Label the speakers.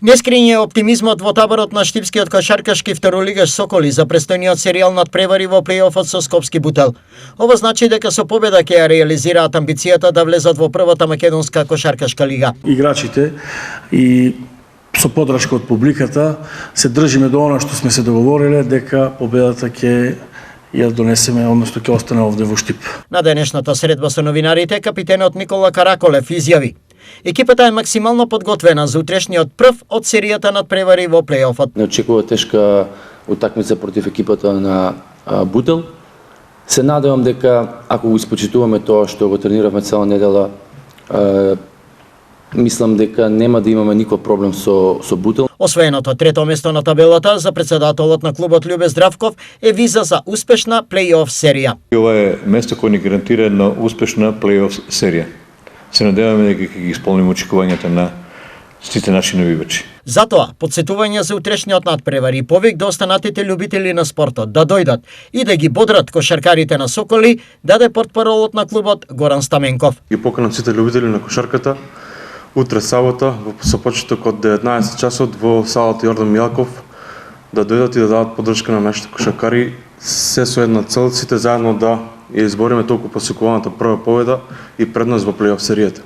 Speaker 1: Нескриен е оптимизмот во таборот на штипскиот кошаркашки второлигаш Соколи за престојниот серијал надпревари во плејофот со Скопски Бутел. Ова значи дека со победа ќе ја реализираат амбицијата да влезат во првата македонска кошаркашка лига.
Speaker 2: Играчите и со подршка од публиката се држиме до она што сме се договориле дека победата ќе ја донесеме, односно ќе остане овде во Штип.
Speaker 1: На денешната средба со новинарите, капитенот Никола Караколев изјави: екипата е максимално подготвена за утрешниот прв од серијата надпревари во плејофот.
Speaker 3: Не очекува тешка утакмица против екипата на Бутел. Се надевам дека ако го испочитуваме тоа што го трениравме цела недела, мислам дека нема да имаме никој проблем со Бутел.
Speaker 1: Освоеното трето место на табелата за председателот на клубот Љубе Здравков е виза за успешна плејоф серија.
Speaker 4: Ова е место кој ни гарантира една успешна плејоф серија. Се надеваме дека ќе ги исполниме очекувањата на сите наши навивачи.
Speaker 1: Затоа, подсетување за утрешниот надпревари и повик до останатите љубители на спортот да дојдат и да ги бодрат кошаркарите на Соколи, даде портпаролот на клубот Горан Стаменков.
Speaker 5: Ги поканам сите љубители на кошарката утре сабота со почеток од 19 часот во салата Јордан Милаков да дојдат и да дадат поддршка на нашите кошаркари, се со една цел, сите заедно да ја избориме толку посекуваната прва победа и предност во плејоф серијата.